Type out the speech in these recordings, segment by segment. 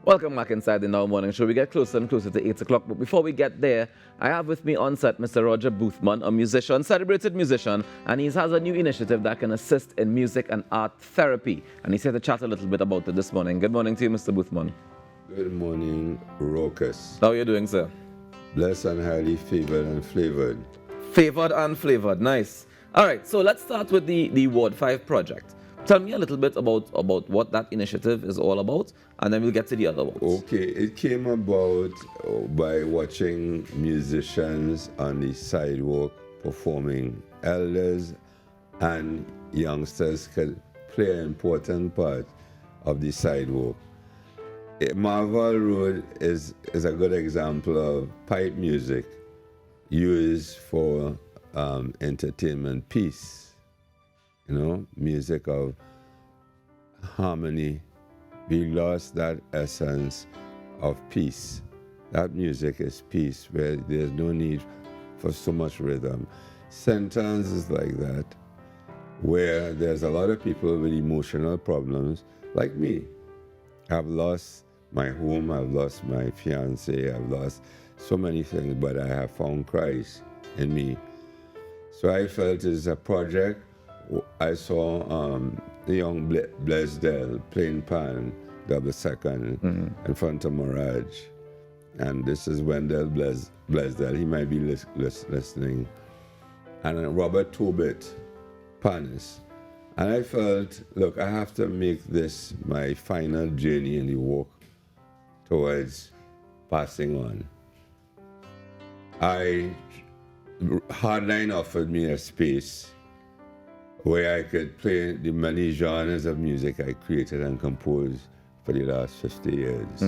Welcome back inside the Now Morning Show. We get closer and closer to 8 o'clock, but before we get there, I have with me on set Mr. Roger Boothman, a musician, celebrated musician, and he has a new initiative that can assist in music and art therapy. And he's here to chat a little bit about it this morning. Good morning to you, Mr. Boothman. Good morning, Raucous. How are you doing, sir? Blessed and highly favored and flavored. Favored and flavored, nice. All right, so let's start with the Ward 5 project. Tell me a little bit about what that initiative is all about, and then we'll get to the other ones. Okay, it came about by watching musicians on the sidewalk performing. Elders and youngsters could play an important part of the sidewalk. Marvel Road is a good example of pipe music used for entertainment piece. You know, music of harmony. We lost that essence of peace. That music is peace, where there's no need for so much rhythm. St. Anne's is like that, where there's a lot of people with emotional problems, like me. I've lost my home, I've lost my fiancé, I've lost so many things, but I have found Christ in me. So I felt it's a project. I saw the young Blaisdell playing pan, double second, in front of Mirage. And this is Wendell Blaisdell. He might be listening. And Robert Tobit, panis. And I felt, look, I have to make this my final journey in the walk towards passing on. Hardline offered me a space where I could play the many genres of music I created and composed for the last 50 years.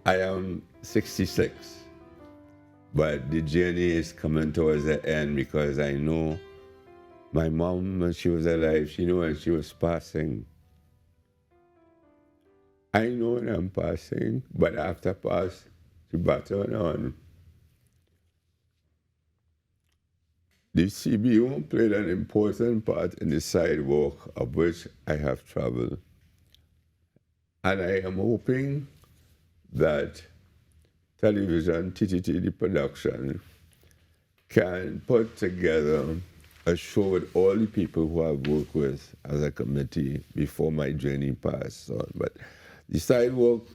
I am 66, but the journey is coming towards the end because I know my mom, when she was alive, she knew when she was passing. I know when I'm passing, but after pass, the baton on. The CBO played an important part in the sidewalk of which I have traveled. And I am hoping that television, TTT, the production, can put together a show with all the people who I've worked with as a committee before my journey passed on. But the sidewalk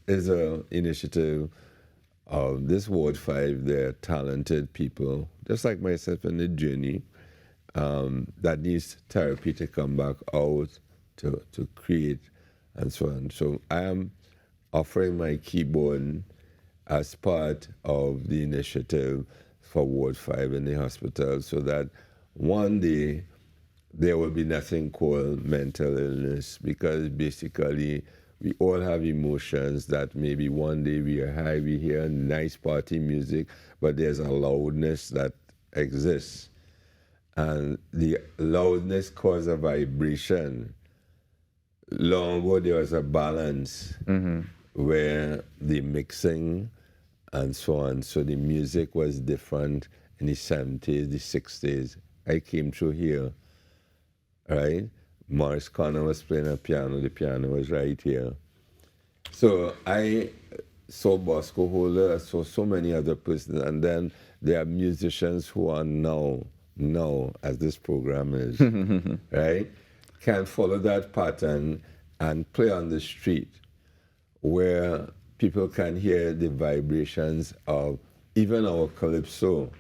is an initiative of this Ward 5. They're talented people, just like myself in the journey, that needs therapy to come back out, to create, and so on. So I am offering my keyboard as part of the initiative for Ward 5 in the hospital, so that one day there will be nothing called mental illness, because basically we all have emotions that maybe one day we are high, we hear nice party music, but there's a loudness that exists. And the loudness causes a vibration. Long ago, there was a balance where the mixing and so on, so the music was different in the 70s, the 60s. I came through here, right? Morris Connor was playing a piano, the piano was right here. So I saw Bosco Holder, I saw so many other persons, and then there are musicians who are now, as this program is, right, can follow that pattern and play on the street where people can hear the vibrations of even our calypso.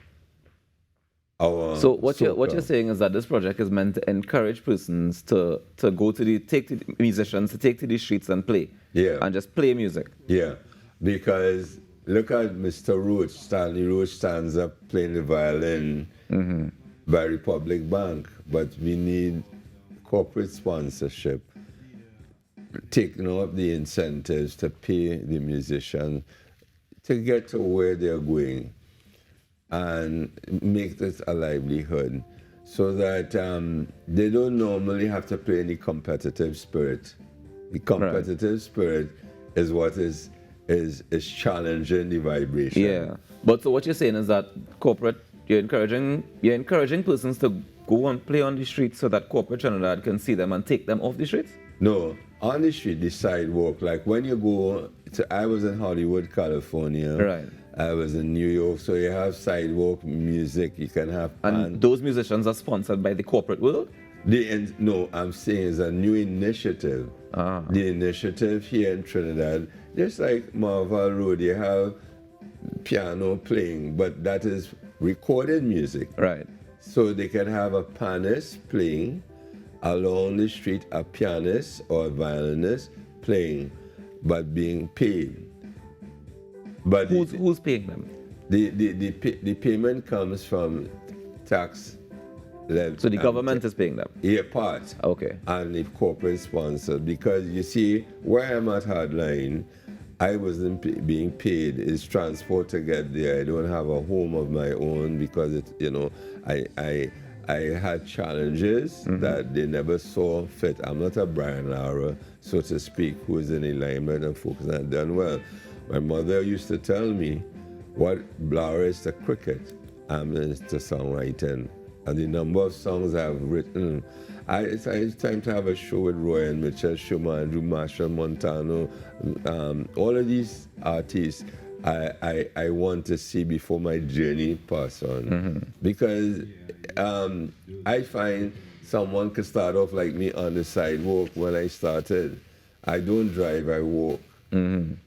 So what you're saying is that this project is meant to encourage persons to take the musicians to take to the streets and play, and just play music. Yeah, because look at Mr. Roach. Stanley Roach stands up playing the violin by Republic Bank, but we need corporate sponsorship, taking up the incentives to pay the musician to get to where they're going, and make this a livelihood, so that they don't normally have to play any competitive spirit. The competitive spirit is what is challenging the vibration. Yeah, but so what you're saying is that you're encouraging persons to go and play on the streets so that corporate Trinidad can see them and take them off the streets? No, on the street, the sidewalk. Like when you go to, I was in Hollywood, California. Right. I was in New York, so you have sidewalk music. You can have. And those musicians are sponsored by the corporate world? No, I'm saying it's a new initiative. The initiative here in Trinidad, just like Marvel Road, you have piano playing, but that is recorded music. Right. So they can have a pianist playing along the street, a pianist or a violinist playing, but being paid. But Who's paying them? the payment comes from tax levy. So the government is paying them? Yeah, part. Okay. And the corporate sponsor. Because you see, where I'm at Hardline, I wasn't being paid. It's transport to get there. I don't have a home of my own because I had challenges that they never saw fit. I'm not a Brian Lara, so to speak, who is in the limelight and focus and done well. My mother used to tell me what Lara is to cricket, I'm into songwriting. And the number of songs I've written, it's time to have a show with Roy and Mitchell Schumann, Andrew Marshall, Montano, all of these artists I want to see before my journey pass on. Because I find someone could start off like me on the sidewalk when I started. I don't drive, I walk. Right?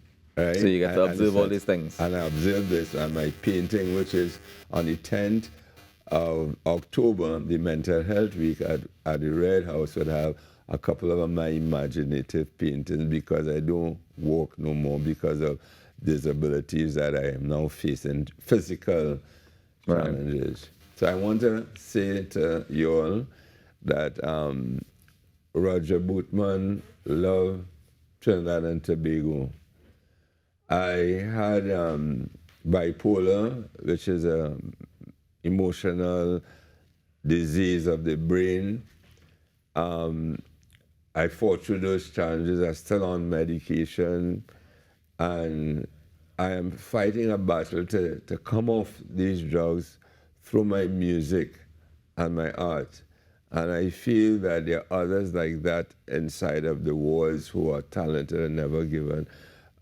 So you get to observe all these things. And I observed this on my painting, which is on the 10th of October, the Mental Health Week at the Red House would have a couple of my imaginative paintings because I don't walk no more because of disabilities that I am now facing, physical challenges. So I want to say to you all that Roger Bootman loved Trinidad and Tobago. I had bipolar, which is a emotional disease of the brain. I fought through those challenges. I'm still on medication, and I am fighting a battle to come off these drugs through my music and my art. And I feel that there are others like that inside of the walls who are talented and never given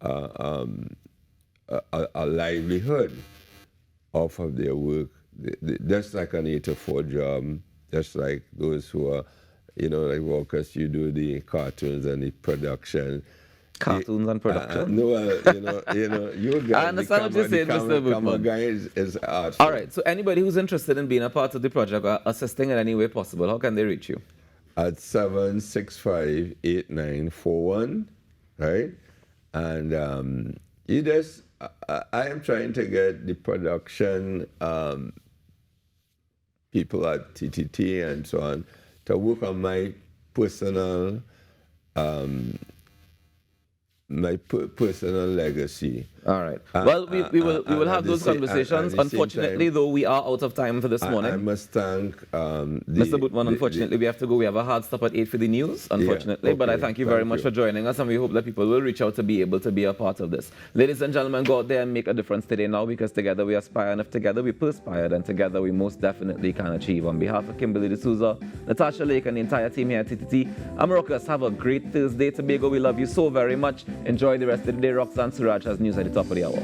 a livelihood off of their work. Just like an 8-to-4 job, just like those who are, like Walkers, you do the cartoons and the production. Cartoons and production? No, you guys. I understand what you're saying, Mr. Bootman. Guy is art. All right, so anybody who's interested in being a part of the project or assisting in any way possible, how can they reach you? At 765-8941, right? And I am trying to get the production people at TTT and so on to work on my personal personal legacy. All right. Well, we will have those conversations. Unfortunately, though, we are out of time for this morning. I must thank Mr. Bootman. Unfortunately, we have to go. We have a hard stop at 8 for the news, unfortunately. But I thank you very much for joining us, and we hope that people will reach out to be able to be a part of this. Ladies and gentlemen, go out there and make a difference today now, because together we aspire, and if together we perspire, then together we most definitely can achieve. On behalf of Kimberly D'Souza, Natasha Lake, and the entire team here at TTT, I'm Ruckus. Have a great Thursday, Tobago. We love you so very much. Enjoy the rest of the day. Roxanne Suraj has news at the top of the hour.